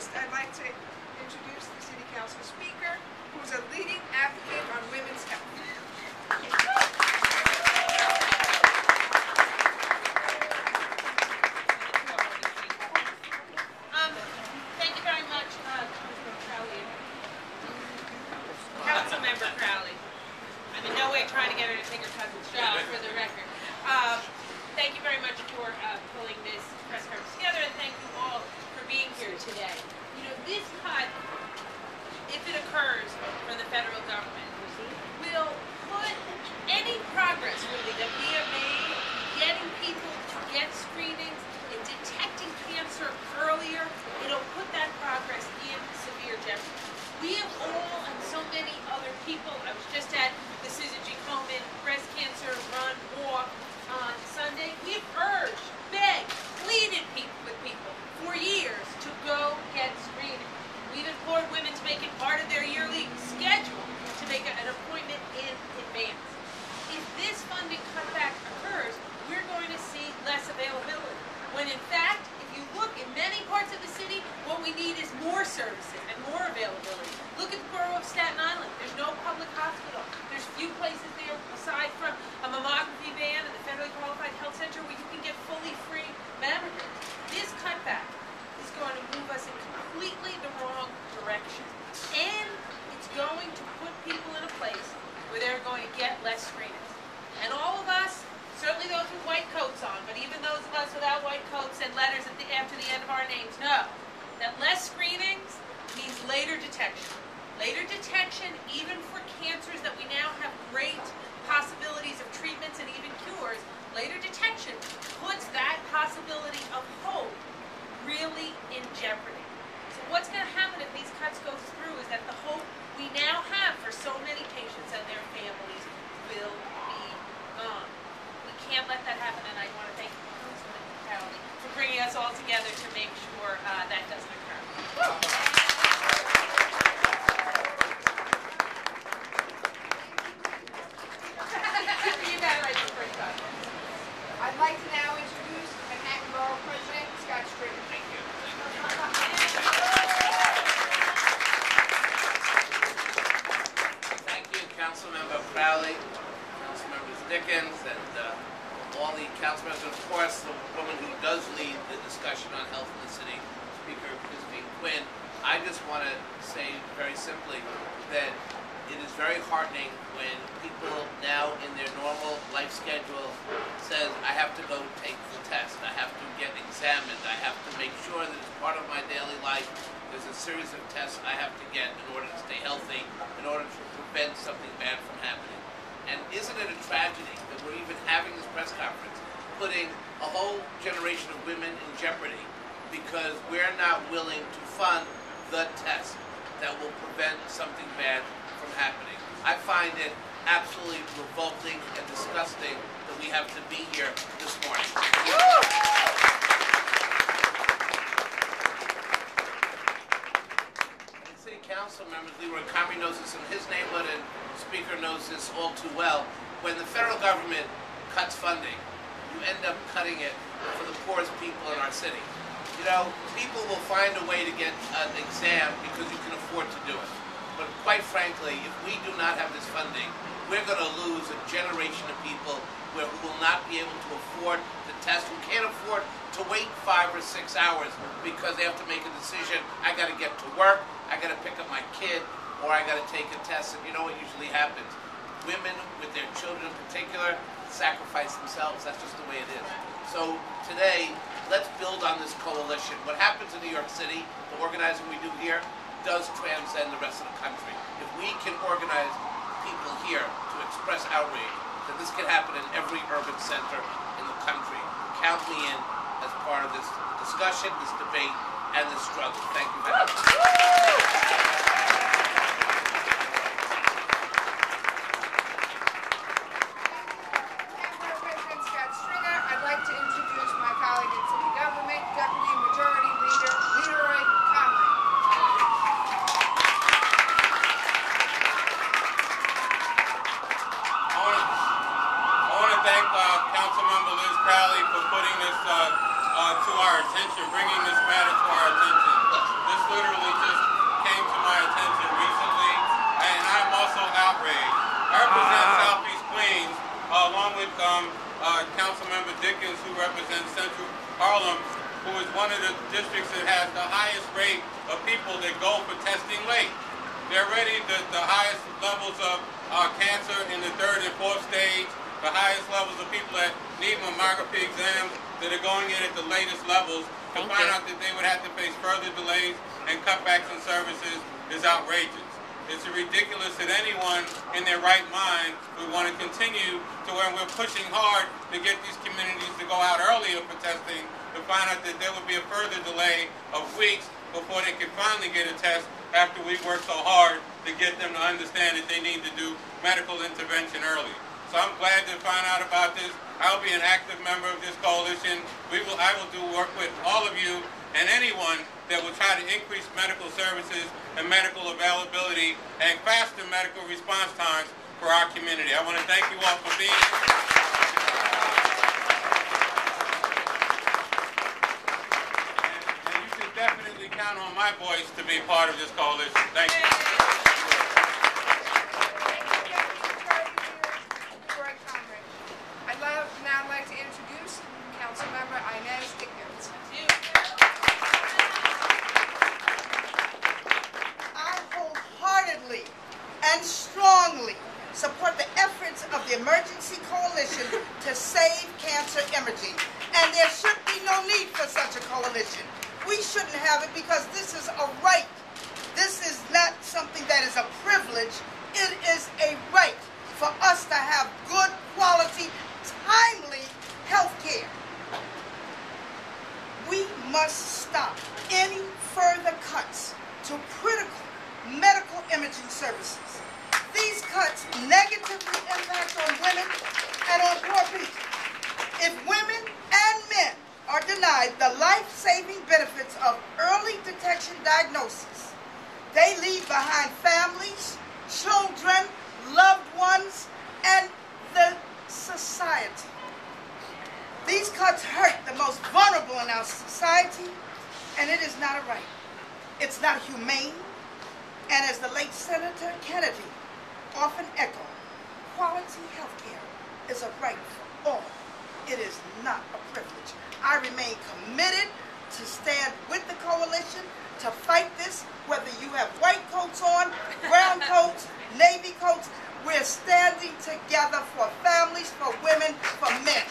first, I'd like to introduce the City Council Speaker, who's a leading advocate on women's health. Thank you very much, Councilman Crowley. Councilmember Crowley. I'm in no way trying to get her to take her cousin's job, for the record. Thank you very much for pulling this press conference together, and thank you all for being here today. You know, this cut, if it occurs from the federal government, will put any progress, really, that we have made getting people to get screenings and detecting cancer earlier. It'll put that progress in severe jeopardy. We have all, and so many other people, I was just at the Susan G. Komen Breast Cancer Run Walk on Sunday. We've urged, begged, pleaded with people for years to go get screening. We've implored women to make it part of their yearly schedule to make an appointment in advance. If this funding cutback occurs, we're going to see less availability. When in fact, if you look in many parts of the city, what we need is more services and more availability. Look at the borough of Staten Island. There's no public hospital. There's few places there aside from a mammography van and the federally qualified health center where you can get fully free mammograms. This cutback is going to move us in completely the wrong direction. And it's going to put people in a place where they're going to get less screenings. And all of us, certainly those with white coats on, but even those of us without white coats and letters after the end of our names know that less screenings means later detection. Later detection, even for cancers that we now have great possibilities of treatments and even cures, later detection puts that possibility of hope really in jeopardy. So what's going to happen if these cuts go through is that the hope we now have for so many patients and their families will be gone. We can't let that happen, and I want to thank Councilman Crowley for bringing us all together to make sure that doesn't occur. I'd like to now introduce Manhattan Borough President Scott Stringer. Thank you. Thank you, Councilmember Crowley, Councilmembers Dickens, and all the council members, and of course the woman who does lead the discussion on health in the city, Speaker Quinn. I just want to say very simply that it is very heartening when people now in their normal life schedule says, I have to go take the test, I have to get examined, I have to make sure that as part of my daily life there's a series of tests I have to get in order to stay healthy, in order to prevent something bad from happening. And isn't it a tragedy that we're even having this press conference, putting a whole generation of women in jeopardy because we're not willing to fund the test that will prevent something bad from happening. I find it absolutely revolting and disgusting that we have to be here this morning. And city council members, Leroy Comrie knows this in his neighborhood, and the Speaker knows this all too well. When the federal government cuts funding, you end up cutting it for the poorest people in our city. You know, people will find a way to get an exam because you can afford to do it. But quite frankly, if we do not have this funding, we're going to lose a generation of people who will not be able to afford the test, who can't afford to wait 5 or 6 hours because they have to make a decision. I got to get to work, I got to pick up my kid, or I got to take a test. And you know what usually happens? Women, with their children in particular, sacrifice themselves. That's just the way it is. So today, let's build on this coalition. What happens in New York City, the organizing we do here, does transcend the rest of the country. If we can organize people here to express outrage, then this can happen in every urban center in the country. Count me in as part of this discussion, this debate, and this struggle. Thank you very much. President Scott Stringer. I'd like to introduce my colleague in city government, Deputy Majority Leader Leroy Comrie. I want to thank Councilmember Liz Crowley for putting this to our attention, bringing this matter to our attention. This in Central Harlem, who is one of the districts that has the highest rate of people that go for testing late. They're already the highest levels of cancer in the 3rd and 4th stage, the highest levels of people that need mammography exams that are going in at the latest levels. To find out that they would have to face further delays and cutbacks in services is outrageous. It's ridiculous that anyone in their right mind would want to continue to where we're pushing hard to get these communities to go out earlier for testing, to find out that there would be a further delay of weeks before they could finally get a test after we worked so hard to get them to understand that they need to do medical intervention early. So I'm glad to find out about this. I'll be an active member of this coalition. I will do work with all of you and anyone that will try to increase medical services and medical availability and faster medical response times for our community. I want to thank you all for being here. And you can definitely count on my voice to be part of this coalition. Thank you. Now I'd like to introduce Councilmember Dickens. I wholeheartedly and strongly support the efforts of the Emergency Coalition to save cancer imaging. And there should be no need for such a coalition. We shouldn't have it because this is a right. This is not something that is a privilege. It is a right for us to have good quality, timely health care. We must stop any further cuts to critical medical imaging services. These cuts negatively impact on women and on poor people. If women and men are denied the life-saving benefits of early detection diagnosis, they leave behind families, children, loved ones, and the society. These cuts hurt the most vulnerable in our society, and it is not a right. It's not humane, and as the late Senator Kennedy often echoed, quality health care is a right for all. It is not a privilege. I remain committed to stand with the coalition to fight this, whether you have white coats on, brown coats, navy coats. We're standing together for families, for women, for men.